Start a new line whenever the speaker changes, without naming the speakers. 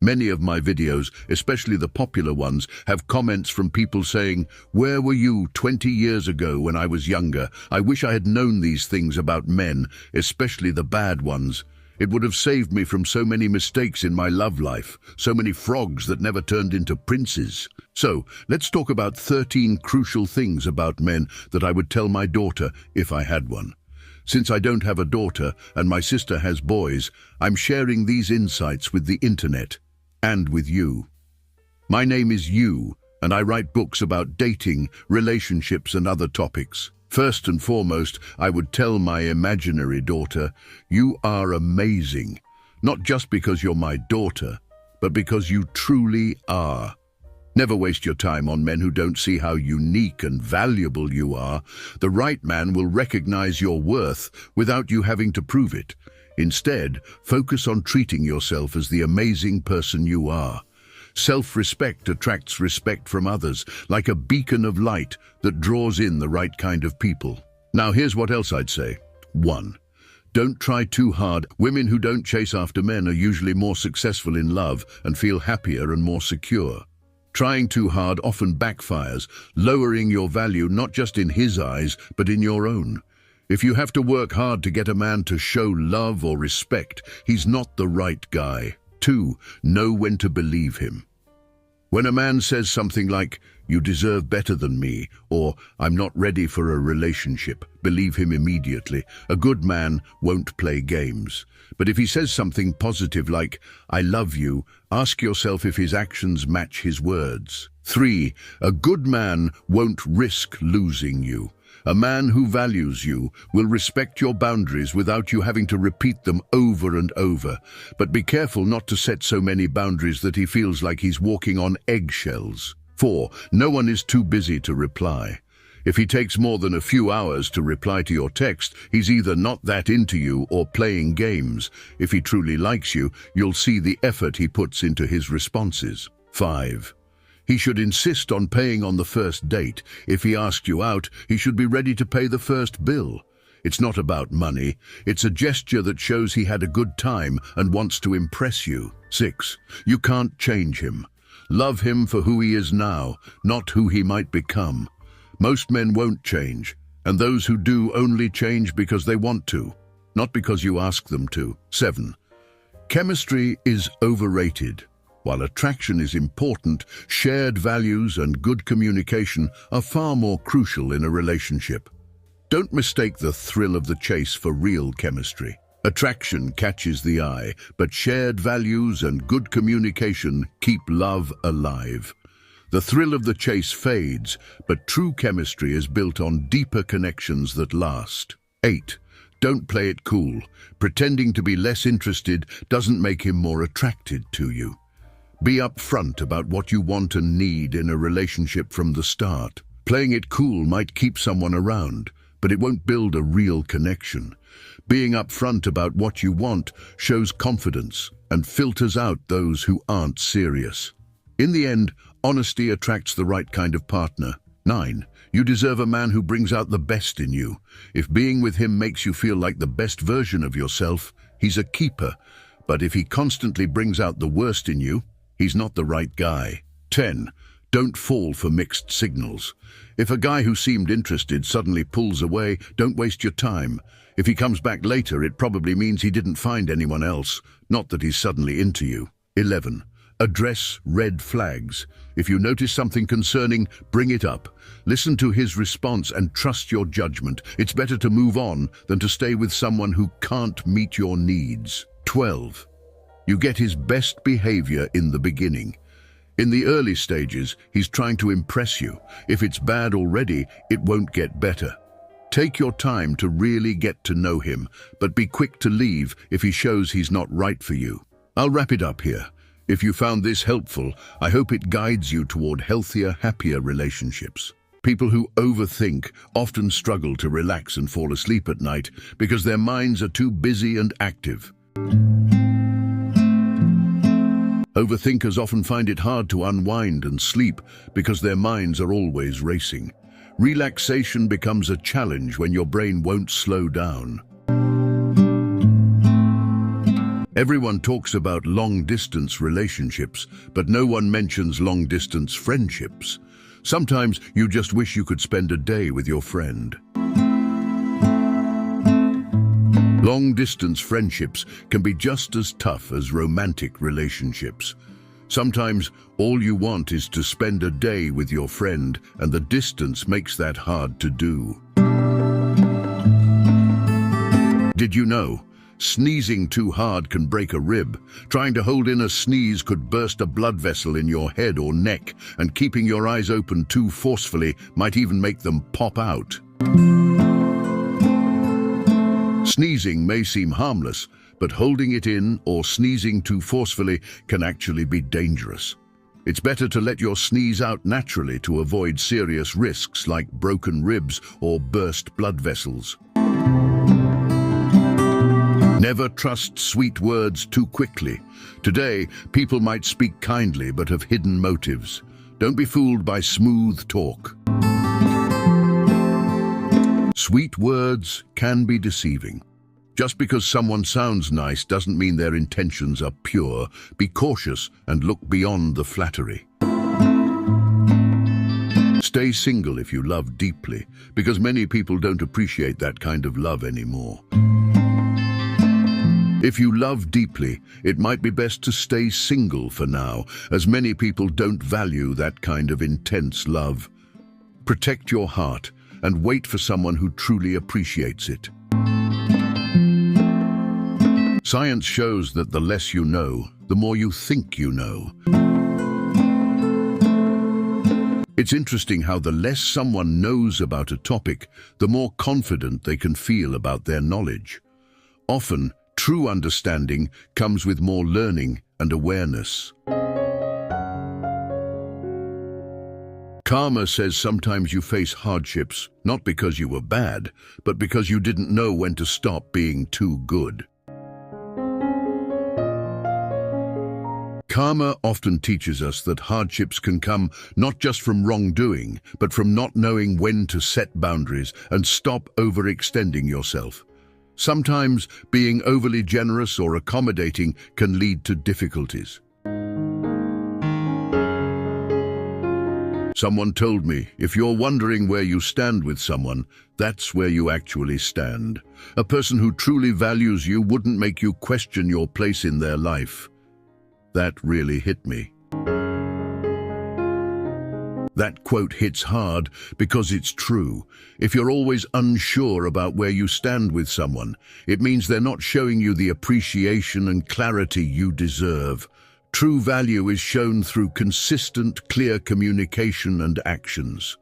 Many of my videos, especially the popular ones, have comments from people saying, "Where were you 20 years ago when I was younger? I wish I had known these things about men, especially the bad ones. It would have saved me from so many mistakes in my love life, so many frogs that never turned into princes." So, let's talk about 13 crucial things about men that I would tell my daughter if I had one. Since I don't have a daughter and my sister has boys, I'm sharing these insights with the internet and with you. My name is You, and I write books about dating, relationships, and other topics. First and foremost, I would tell my imaginary daughter, you are amazing, not just because you're my daughter, but because you truly are. Never waste your time on men who don't see how unique and valuable you are. The right man will recognize your worth without you having to prove it. Instead, focus on treating yourself as the amazing person you are. Self-respect attracts respect from others, like a beacon of light that draws in the right kind of people. Now, here's what else I'd say. 1. Don't try too hard. Women who don't chase after men are usually more successful in love and feel happier and more secure. Trying too hard often backfires, lowering your value not just in his eyes, but in your own. If you have to work hard to get a man to show love or respect, he's not the right guy. 2. Know when to believe him. When a man says something like, "You deserve better than me," or "I'm not ready for a relationship," believe him immediately. A good man won't play games. But if he says something positive like, "I love you," ask yourself if his actions match his words. 3. A good man won't risk losing you. A man who values you will respect your boundaries without you having to repeat them over and over. But be careful not to set so many boundaries that he feels like he's walking on eggshells. 4. No one is too busy to reply. If he takes more than a few hours to reply to your text, he's either not that into you or playing games. If he truly likes you, you'll see the effort he puts into his responses. 5. He should insist on paying on the first date. If he asked you out, he should be ready to pay the first bill. It's not about money. It's a gesture that shows he had a good time and wants to impress you. 6. You can't change him. Love him for who he is now, not who he might become. Most men won't change, and those who do only change because they want to, not because you ask them to. 7. Chemistry is overrated. While attraction is important, shared values and good communication are far more crucial in a relationship. Don't mistake the thrill of the chase for real chemistry. Attraction catches the eye, but shared values and good communication keep love alive. The thrill of the chase fades, but true chemistry is built on deeper connections that last. 8. Don't play it cool. Pretending to be less interested doesn't make him more attracted to you. Be upfront about what you want and need in a relationship from the start. Playing it cool might keep someone around, but it won't build a real connection. Being upfront about what you want shows confidence and filters out those who aren't serious. In the end, honesty attracts the right kind of partner. 9. You deserve a man who brings out the best in you. If being with him makes you feel like the best version of yourself, he's a keeper. But if he constantly brings out the worst in you, he's not the right guy. 10. Don't fall for mixed signals. If a guy who seemed interested suddenly pulls away, don't waste your time. If he comes back later, it probably means he didn't find anyone else, not that he's suddenly into you. 11. Address red flags. If you notice something concerning, bring it up. Listen to his response and trust your judgment. It's better to move on than to stay with someone who can't meet your needs. 12. You get his best behavior in the beginning. In the early stages, he's trying to impress you. If it's bad already, it won't get better. Take your time to really get to know him, but be quick to leave if he shows he's not right for you. I'll wrap it up here. If you found this helpful, I hope it guides you toward healthier, happier relationships. People who overthink often struggle to relax and fall asleep at night because their minds are too busy and active. Overthinkers often find it hard to unwind and sleep because their minds are always racing. Relaxation becomes a challenge when your brain won't slow down. Everyone talks about long-distance relationships, but no one mentions long-distance friendships. Sometimes you just wish you could spend a day with your friend. Long-distance friendships can be just as tough as romantic relationships. Sometimes all you want is to spend a day with your friend, and the distance makes that hard to do. Did you know? Sneezing too hard can break a rib. Trying to hold in a sneeze could burst a blood vessel in your head or neck, and keeping your eyes open too forcefully might even make them pop out. Sneezing may seem harmless, but holding it in or sneezing too forcefully can actually be dangerous. It's better to let your sneeze out naturally to avoid serious risks like broken ribs or burst blood vessels. Never trust sweet words too quickly. Today, people might speak kindly but have hidden motives. Don't be fooled by smooth talk. Sweet words can be deceiving. Just because someone sounds nice doesn't mean their intentions are pure. Be cautious and look beyond the flattery. Stay single if you love deeply, because many people don't appreciate that kind of love anymore. If you love deeply, it might be best to stay single for now, as many people don't value that kind of intense love. Protect your heart and wait for someone who truly appreciates it. Science shows that the less you know, the more you think you know. It's interesting how the less someone knows about a topic, the more confident they can feel about their knowledge. Often, true understanding comes with more learning and awareness. Karma says sometimes you face hardships, not because you were bad, but because you didn't know when to stop being too good. Karma often teaches us that hardships can come not just from wrongdoing, but from not knowing when to set boundaries and stop overextending yourself. Sometimes being overly generous or accommodating can lead to difficulties. Someone told me, if you're wondering where you stand with someone, that's where you actually stand. A person who truly values you wouldn't make you question your place in their life. That really hit me. That quote hits hard because it's true. If you're always unsure about where you stand with someone, it means they're not showing you the appreciation and clarity you deserve. True value is shown through consistent, clear communication and actions.